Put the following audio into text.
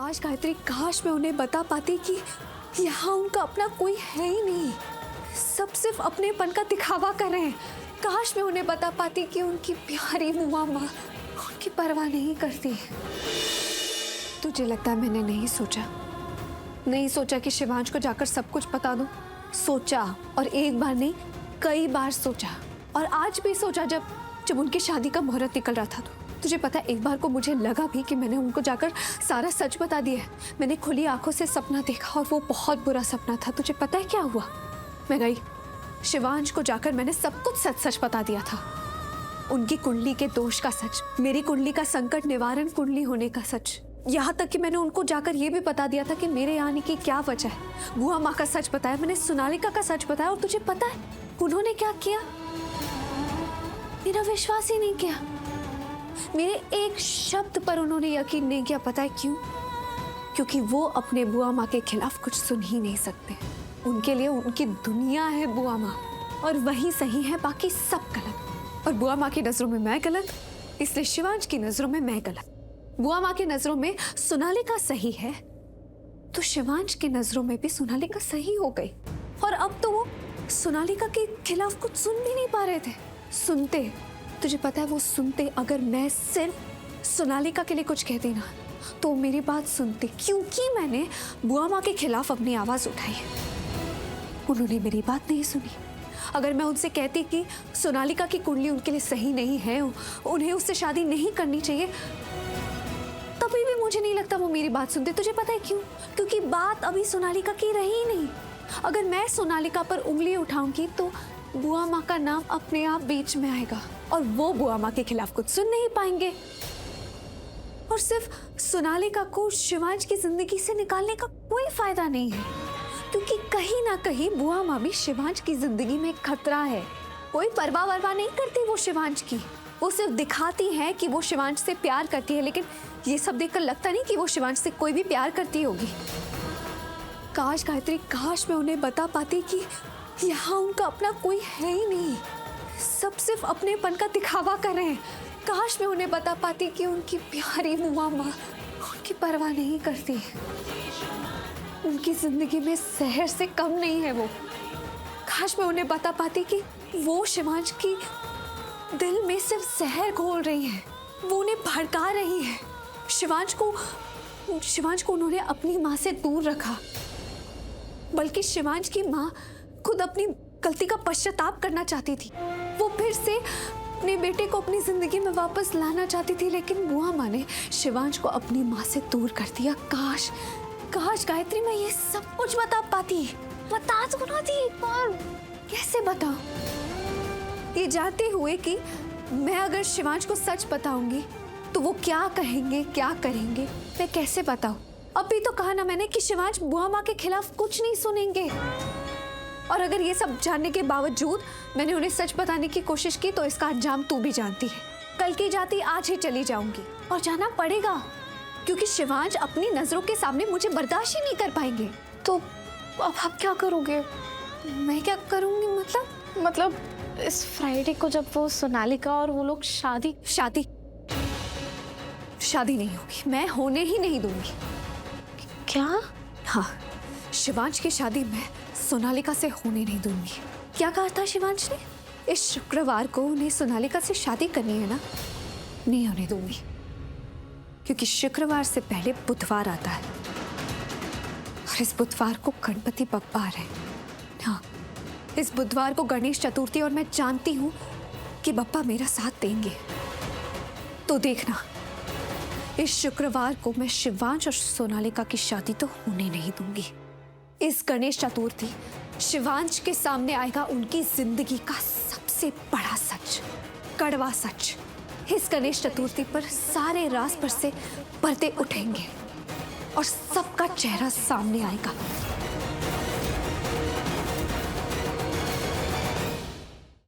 काश गायत्री, काश मैं उन्हें बता पाती कि यहाँ उनका अपना कोई है ही नहीं, सब सिर्फ अपनेपन का दिखावा कर रहे हैं। काश मैं उन्हें बता पाती कि उनकी प्यारी मुआ माँ उनकी परवाह नहीं करती। तुझे लगता है मैंने नहीं सोचा कि शिवांश को जाकर सब कुछ बता दूं? सोचा, और एक बार नहीं कई बार सोचा, और आज भी सोचा जब उनकी शादी का मुहूर्त निकल रहा था। तुझे पता है, एक बार को मुझे लगा भी कि मैंने उनको जाकर सारा सच बता दिया है। मैंने खुली आंखों से सपना देखा और वो बहुत बुरा सपना था। तुझे पता है क्या हुआ? मैं गई शिवांश को जाकर मैंने सब कुछ सच बता दिया था। उनकी कुंडली के दोष का सच, मेरी कुंडली का संकट निवारण कुंडली होने का सच, यहाँ तक कि मैंने उनको जाकर ये भी बता दिया था कि मेरे आने की क्या वजह है। बुआ माँ का सच बताया, मैंने सोनालिका का सच बताया। और तुझे पता है उन्होंने क्या किया? मेरा विश्वास ही नहीं किया। मेरे एक शब्द पर उन्होंने यकीन नहीं किया। पता है क्यों? क्योंकि वो अपने बुआ माँ के खिलाफ कुछ सुन ही नहीं सकते। उनके लिए उनकी दुनिया है बुआ माँ, और वही सही है, बाकी सब गलत। और बुआ माँ की नजरों में मैं गलत, इसलिए शिवांश की नजरों में मैं गलत। बुआ माँ की नजरों में सोनालिका सही है, तो शिवांश की नजरों में भी सोनालिका सही हो गई। और अब तो वो सोनालिका के खिलाफ कुछ सुन भी नहीं पा रहे थे। सुनते, तुझे पता है वो सुनते, अगर मैं सिर्फ सोनालिका के लिए कुछ कहती ना, तो मेरी बात सुनते, क्योंकि मैंने बुआ माँ के खिलाफ अपनी आवाज उठाई। उन्होंने मेरी बात नहीं सुनी। अगर मैं उनसे कहती कि सोनालिका की कुंडली उनके लिए सही नहीं है, उन्हें उससे शादी नहीं करनी चाहिए, तभी भी मुझे नहीं लगता वो मेरी बात सुनते। तुझे पता है क्यों? क्योंकि बात अभी सोनालिका की रही नहीं। अगर मैं सोनालिका पर उंगली उठाऊंगी तो बुआ माँ का नाम अपने आप बीच में आएगा, और वो बुआ माँ के खिलाफ कुछ सुन नहीं पाएंगे। और सिर्फ सोनालिका को शिवांश की जिंदगी से निकालने का कोई फायदा नहीं है, क्योंकि कहीं ना कहीं बुआ माँ भी शिवांश की जिंदगी में खतरा है। कोई परवाह वरवाह नहीं करती वो शिवांश की, वो सिर्फ दिखाती है कि वो शिवांश से प्यार करती है, लेकिन ये सब देखकर लगता नहीं कि वो शिवांश से कोई भी प्यार करती होगी। काश गायत्री, काश मैं उन्हें बता पाती कि यहाँ उनका अपना कोई है ही नहीं, सब सिर्फ अपनेपन का दिखावा कर रहे हैं। काश मैं उन्हें बता पाती कि उनकी प्यारी मुआ माँ उनकी परवाह नहीं करती, उनकी जिंदगी में जहर से कम नहीं है वो। काश मैं उन्हें बता पाती कि वो शिवांश की दिल में सिर्फ जहर घोल रही है, वो उन्हें भड़का रही है। शिवांश को उन्होंने अपनी माँ से दूर रखा, बल्कि शिवांश की माँ खुद अपनी गलती का पश्चाताप करना चाहती थी। वो फिर से अपने बेटे को अपनी जिंदगी में वापस लाना चाहती थी, लेकिन बुआ माँ ने शिवांश को अपनी माँ से दूर कर दिया। काश गायत्री, मैं ये सब कुछ बता पाती, बता तो ना दी एक बार। कैसे बताऊं? ये जानते हुए कि मैं अगर शिवांश को सच बताऊंगी तो वो क्या कहेंगे, क्या करेंगे, मैं कैसे बताऊं? अभी तो कहा ना मैंने कि शिवांश बुआ माँ के खिलाफ कुछ नहीं सुनेंगे। और अगर ये सब जानने के बावजूद मैंने उन्हें सच बताने की कोशिश की तो इसका अंजाम तू भी जानती है। कल की जाती आज ही चली जाऊंगी, और जाना पड़ेगा, क्योंकि शिवांश अपनी नजरों के सामने मुझे बर्दाश्त ही नहीं कर पाएंगे। तो अब आप क्या करोगे? मैं क्या करूंगी? मतलब इस फ्राइडे को जब वो सोनालिका और वो लोग शादी नहीं होगी, मैं होने ही नहीं दूंगी। क्या? हाँ, शिवांश की शादी मैं सोनालिका से होने नहीं दूंगी। क्या कहा था शिवांश ने? इस शुक्रवार को उन्हें सोनालिका से शादी करनी है ना? नहीं होने दूंगी, क्योंकि शुक्रवार से पहले बुधवार आता है, और इस बुधवार को गणपति बप्पा आ रहे हैं। हाँ, इस बुधवार को गणेश चतुर्थी, और मैं जानती हूँ कि बप्पा मेरा साथ देंगे। तो देखना, इस शुक्रवार को मैं शिवांश और सोनालिका की शादी तो होने नहीं दूंगी। इस गणेश चतुर्थी शिवांश के सामने आएगा उनकी जिंदगी का सबसे बड़ा सच, कड़वा सच। इस गणेश चतुर्थी पर सारे राज पर से पर्दे उठेंगे और सबका चेहरा सामने आएगा।